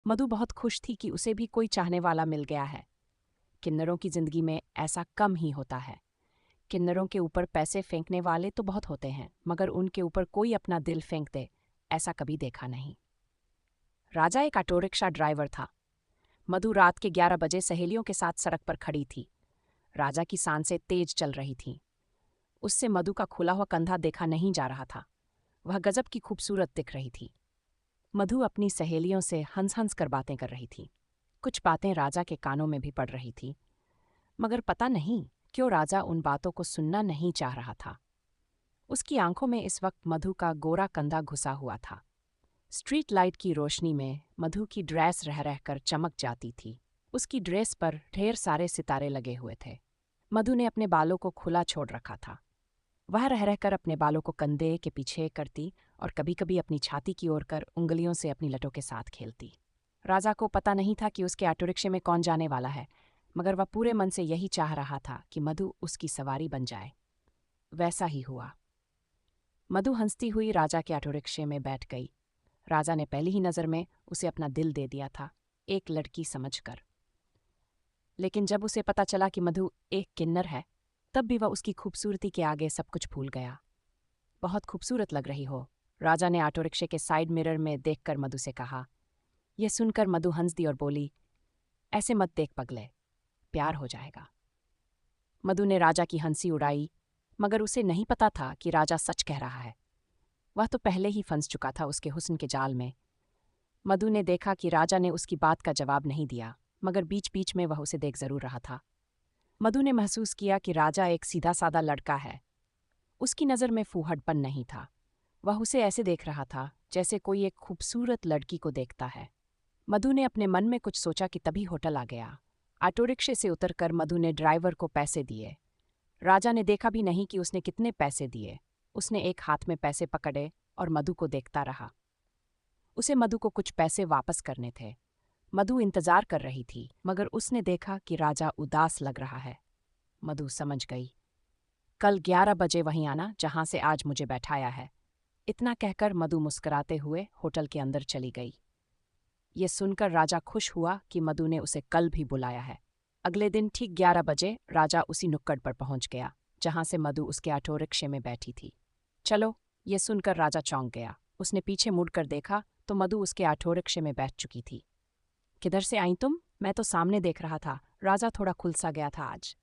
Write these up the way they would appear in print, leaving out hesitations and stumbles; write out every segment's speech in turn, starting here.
मधु बहुत खुश थी कि उसे भी कोई चाहने वाला मिल गया है। किन्नरों की जिंदगी में ऐसा कम ही होता है। किन्नरों के ऊपर पैसे फेंकने वाले तो बहुत होते हैं, मगर उनके ऊपर कोई अपना दिल फेंक दे, ऐसा कभी देखा नहीं। राजा एक ऑटो रिक्शा ड्राइवर था। मधु रात के 11 बजे सहेलियों के साथ सड़क पर खड़ी थी। राजा की सांसें तेज चल रही थीं। उससे मधु का खुला हुआ कंधा देखा नहीं जा रहा था। वह गजब की खूबसूरत दिख रही थी। मधु अपनी सहेलियों से हंस हंस कर बातें कर रही थी। कुछ बातें राजा के कानों में भी पड़ रही थी, मगर पता नहीं क्यों राजा उन बातों को सुनना नहीं चाह रहा था। उसकी आंखों में इस वक्त मधु का गोरा कंधा घुसा हुआ था। स्ट्रीट लाइट की रोशनी में मधु की ड्रेस रह रहकर चमक जाती थी। उसकी ड्रेस पर ढेर सारे सितारे लगे हुए थे। मधु ने अपने बालों को खुला छोड़ रखा था। वह रह रहकर अपने बालों को कंधे के पीछे करती और कभी कभी अपनी छाती की ओर कर उंगलियों से अपनी लटों के साथ खेलती। राजा को पता नहीं था कि उसके ऑटो रिक्शे में कौन जाने वाला है, मगर वह पूरे मन से यही चाह रहा था कि मधु उसकी सवारी बन जाए। वैसा ही हुआ। मधु हंसती हुई राजा के ऑटो रिक्शे में बैठ गई। राजा ने पहली ही नज़र में उसे अपना दिल दे दिया था, एक लड़की समझकर। लेकिन जब उसे पता चला कि मधु एक किन्नर है, तब भी वह उसकी खूबसूरती के आगे सब कुछ भूल गया। बहुत खूबसूरत लग रही हो, राजा ने ऑटो रिक्शे के साइड मिरर में देखकर मधु से कहा। यह सुनकर मधु हंस दी और बोली, ऐसे मत देख पगले, प्यार हो जाएगा। मधु ने राजा की हंसी उड़ाई, मगर उसे नहीं पता था कि राजा सच कह रहा है। वह तो पहले ही फंस चुका था उसके हुस्न के जाल में। मधु ने देखा कि राजा ने उसकी बात का जवाब नहीं दिया, मगर बीच बीच में वह उसे देख जरूर रहा था। मधु ने महसूस किया कि राजा एक सीधा सादा लड़का है। उसकी नज़र में फूहड़पन नहीं था। वह उसे ऐसे देख रहा था जैसे कोई एक खूबसूरत लड़की को देखता है। मधु ने अपने मन में कुछ सोचा कि तभी होटल आ गया। ऑटो रिक्शे से उतरकर मधु ने ड्राइवर को पैसे दिए। राजा ने देखा भी नहीं कि उसने कितने पैसे दिए। उसने एक हाथ में पैसे पकड़े और मधु को देखता रहा। उसे मधु को कुछ पैसे वापस करने थे। मधु इंतजार कर रही थी, मगर उसने देखा कि राजा उदास लग रहा है। मधु समझ गई। कल 11 बजे वहीं आना जहां से आज मुझे बैठाया है। इतना कहकर मधु मुस्कुराते हुए होटल के अंदर चली गई। ये सुनकर राजा खुश हुआ कि मधु ने उसे कल भी बुलाया है। अगले दिन ठीक 11 बजे राजा उसी नुक्कड़ पर पहुंच गया जहां से मधु उसके ऑटो रिक्शे में बैठी थी। चलो, ये सुनकर राजा चौंक गया। उसने पीछे मुड़कर देखा तो मधु उसके ऑटो रिक्शे में बैठ चुकी थी। किधर से आई तुम? मैं तो सामने देख रहा था। राजा थोड़ा खुलसा गया था आज।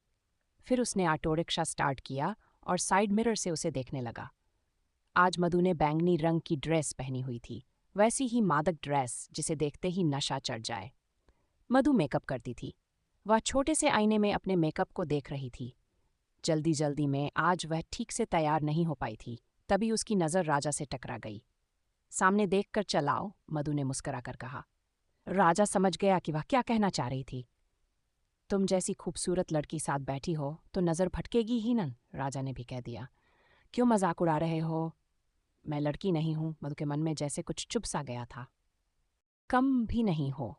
फिर उसने ऑटो रिक्शा स्टार्ट किया और साइड मिरर से उसे देखने लगा। आज मधु ने बैंगनी रंग की ड्रेस पहनी हुई थी, वैसी ही मादक ड्रेस जिसे देखते ही नशा चढ़ जाए। मधु मेकअप करती थी। वह छोटे से आईने में अपने मेकअप को देख रही थी। जल्दी जल्दी में आज वह ठीक से तैयार नहीं हो पाई थी। तभी उसकी नज़र राजा से टकरा गई। सामने देखकर चलाओ, मधु ने मुस्कुराकर कहा। राजा समझ गया कि वह क्या कहना चाह रही थी। तुम जैसी खूबसूरत लड़की साथ बैठी हो तो नज़र भटकेगी ही न, राजा ने भी कह दिया। क्यों मजाक उड़ा रहे हो? मैं लड़की नहीं हूं। मधु के मन में जैसे कुछ चुभ सा गया था। कम भी नहीं हो,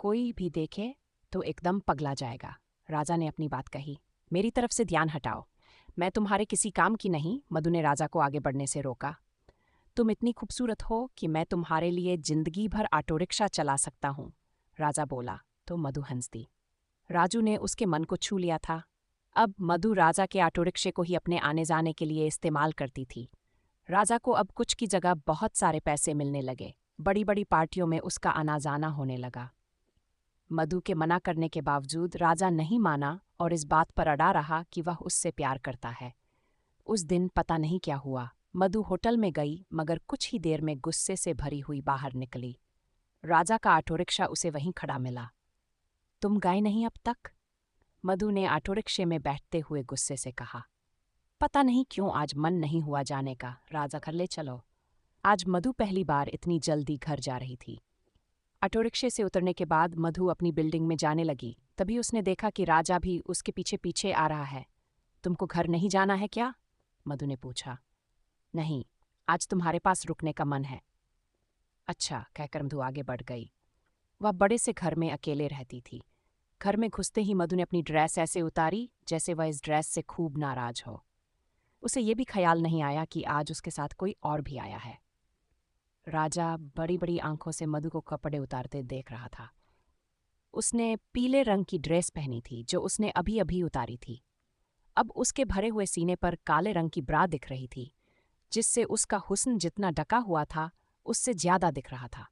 कोई भी देखे तो एकदम पगला जाएगा, राजा ने अपनी बात कही। मेरी तरफ से ध्यान हटाओ, मैं तुम्हारे किसी काम की नहीं। मधु ने राजा को आगे बढ़ने से रोका। तुम इतनी खूबसूरत हो कि मैं तुम्हारे लिए जिंदगी भर ऑटो रिक्शा चला सकता हूं, राजा बोला तो मधु हंस दी। राजू ने उसके मन को छू लिया था। अब मधु राजा के ऑटो रिक्शे को ही अपने आने जाने के लिए इस्तेमाल करती थी। राजा को अब कुछ की जगह बहुत सारे पैसे मिलने लगे। बड़ी बड़ी पार्टियों में उसका आना जाना होने लगा। मधु के मना करने के बावजूद राजा नहीं माना और इस बात पर अड़ा रहा कि वह उससे प्यार करता है। उस दिन पता नहीं क्या हुआ, मधु होटल में गई मगर कुछ ही देर में गुस्से से भरी हुई बाहर निकली। राजा का ऑटो रिक्शा उसे वहीं खड़ा मिला। तुम गए नहीं अब तक? मधु ने ऑटो रिक्शे में बैठते हुए गुस्से से कहा। पता नहीं क्यों आज मन नहीं हुआ जाने का, राजा घर ले चलो। आज मधु पहली बार इतनी जल्दी घर जा रही थी। ऑटो रिक्शे से उतरने के बाद मधु अपनी बिल्डिंग में जाने लगी। तभी उसने देखा कि राजा भी उसके पीछे पीछे आ रहा है। तुमको घर नहीं जाना है क्या? मधु ने पूछा। नहीं, आज तुम्हारे पास रुकने का मन है। अच्छा, कहकर मधु आगे बढ़ गई। वह बड़े से घर में अकेले रहती थी। घर में घुसते ही मधु ने अपनी ड्रेस ऐसे उतारी जैसे वह इस ड्रेस से खूब नाराज हो। उसे ये भी ख्याल नहीं आया कि आज उसके साथ कोई और भी आया है। राजा बड़ी बड़ी आंखों से मधु को कपड़े उतारते देख रहा था। उसने पीले रंग की ड्रेस पहनी थी जो उसने अभी अभी उतारी थी। अब उसके भरे हुए सीने पर काले रंग की ब्रा दिख रही थी, जिससे उसका हुस्न जितना ढका हुआ था उससे ज्यादा दिख रहा था।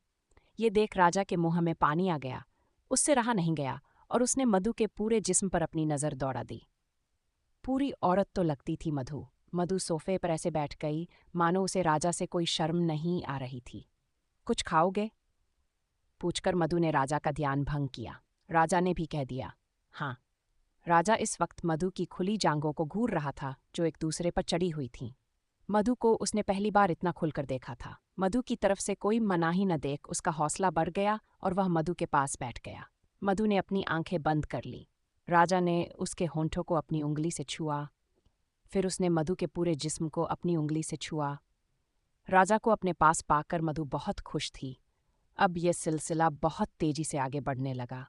ये देख राजा के मुंह में पानी आ गया। उससे रहा नहीं गया और उसने मधु के पूरे जिस्म पर अपनी नजर दौड़ा दी। पूरी औरत तो लगती थी मधु। मधु सोफे पर ऐसे बैठ गई मानो उसे राजा से कोई शर्म नहीं आ रही थी। कुछ खाओगे? पूछकर मधु ने राजा का ध्यान भंग किया। राजा ने भी कह दिया हाँ। राजा इस वक्त मधु की खुली जांघों को घूर रहा था जो एक दूसरे पर चढ़ी हुई थीं। मधु को उसने पहली बार इतना खुलकर देखा था। मधु की तरफ से कोई मनाही न देख उसका हौसला बढ़ गया और वह मधु के पास बैठ गया। मधु ने अपनी आंखें बंद कर ली। राजा ने उसके होंठों को अपनी उंगली से छुआ। फिर उसने मधु के पूरे जिस्म को अपनी उंगली से छुआ। राजा को अपने पास पाकर मधु बहुत खुश थी। अब यह सिलसिला बहुत तेजी से आगे बढ़ने लगा।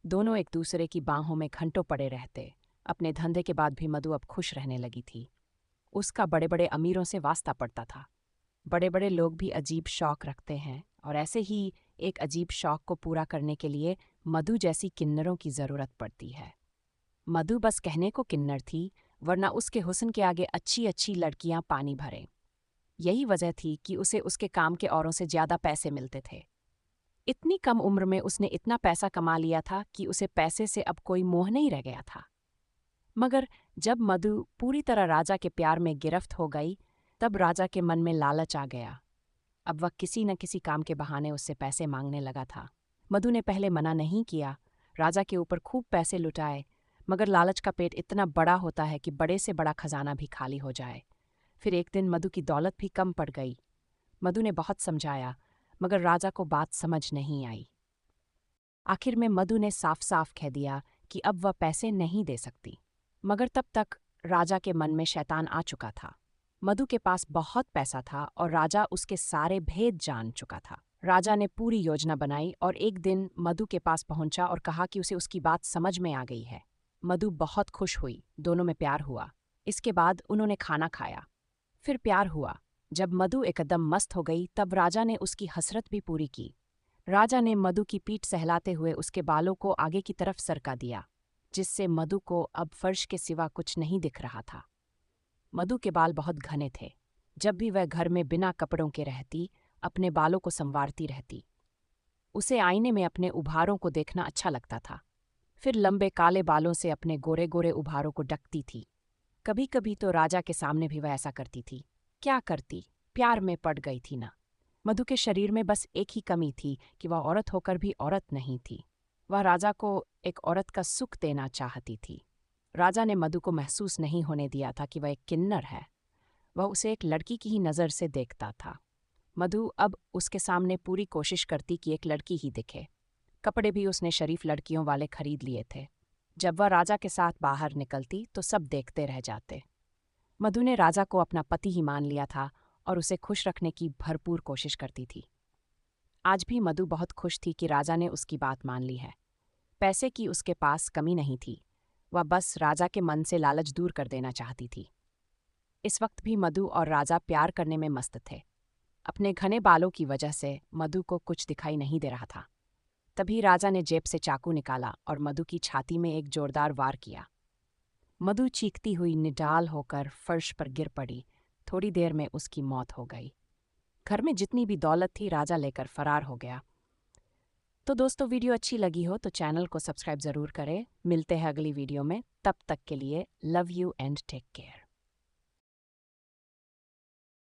दोनों एक दूसरे की बाहों में घंटों पड़े रहते। अपने धंधे के बाद भी मधु अब खुश रहने लगी थी। उसका बड़े बड़े अमीरों से वास्ता पड़ता था। बड़े बड़े लोग भी अजीब शौक रखते हैं और ऐसे ही एक अजीब शौक को पूरा करने के लिए मधु जैसी किन्नरों की ज़रूरत पड़ती है। मधु बस कहने को किन्नर थी, वरना उसके हुस्न के आगे अच्छी अच्छी लड़कियां पानी भरें। यही वजह थी कि उसे उसके काम के औरों से ज़्यादा पैसे मिलते थे। इतनी कम उम्र में उसने इतना पैसा कमा लिया था कि उसे पैसे से अब कोई मोह नहीं रह गया था। मगर जब मधु पूरी तरह राजा के प्यार में गिरफ्त हो गई, तब राजा के मन में लालच आ गया। अब वह किसी न किसी काम के बहाने उससे पैसे मांगने लगा था। मधु ने पहले मना नहीं किया, राजा के ऊपर खूब पैसे लुटाए, मगर लालच का पेट इतना बड़ा होता है कि बड़े से बड़ा खजाना भी खाली हो जाए। फिर एक दिन मधु की दौलत भी कम पड़ गई। मधु ने बहुत समझाया, मगर राजा को बात समझ नहीं आई। आखिर में मधु ने साफ साफ कह दिया कि अब वह पैसे नहीं दे सकती। मगर तब तक राजा के मन में शैतान आ चुका था। मधु के पास बहुत पैसा था और राजा उसके सारे भेद जान चुका था। राजा ने पूरी योजना बनाई और एक दिन मधु के पास पहुंचा और कहा कि उसे उसकी बात समझ में आ गई है। मधु बहुत खुश हुई, दोनों में प्यार हुआ। इसके बाद उन्होंने खाना खाया, फिर प्यार हुआ। जब मधु एकदम मस्त हो गई तब राजा ने उसकी हसरत भी पूरी की। राजा ने मधु की पीठ सहलाते हुए उसके बालों को आगे की तरफ सरका दिया, जिससे मधु को अब फर्श के सिवा कुछ नहीं दिख रहा था। मधु के बाल बहुत घने थे। जब भी वह घर में बिना कपड़ों के रहती, अपने बालों को संवारती रहती। उसे आईने में अपने उभारों को देखना अच्छा लगता था। फिर लंबे काले बालों से अपने गोरे गोरे उभारों को ढकती थी। कभी कभी तो राजा के सामने भी वह ऐसा करती थी। क्या करती, प्यार में पड़ गई थी ना। मधु के शरीर में बस एक ही कमी थी कि वह औरत होकर भी औरत नहीं थी। वह राजा को एक औरत का सुख देना चाहती थी। राजा ने मधु को महसूस नहीं होने दिया था कि वह एक किन्नर है। वह उसे एक लड़की की ही नज़र से देखता था। मधु अब उसके सामने पूरी कोशिश करती कि एक लड़की ही दिखे। कपड़े भी उसने शरीफ लड़कियों वाले खरीद लिए थे। जब वह राजा के साथ बाहर निकलती तो सब देखते रह जाते। मधु ने राजा को अपना पति ही मान लिया था और उसे खुश रखने की भरपूर कोशिश करती थी। आज भी मधु बहुत खुश थी कि राजा ने उसकी बात मान ली है। पैसे की उसके पास कमी नहीं थी, वह बस राजा के मन से लालच दूर कर देना चाहती थी। इस वक्त भी मधु और राजा प्यार करने में मस्त थे। अपने घने बालों की वजह से मधु को कुछ दिखाई नहीं दे रहा था। तभी राजा ने जेब से चाकू निकाला और मधु की छाती में एक जोरदार वार किया। मधु चीखती हुई निडाल होकर फर्श पर गिर पड़ी। थोड़ी देर में उसकी मौत हो गई। घर में जितनी भी दौलत थी राजा लेकर फरार हो गया। तो दोस्तों, वीडियो अच्छी लगी हो तो चैनल को सब्सक्राइब ज़रूर करें। मिलते हैं अगली वीडियो में, तब तक के लिए love you and take care.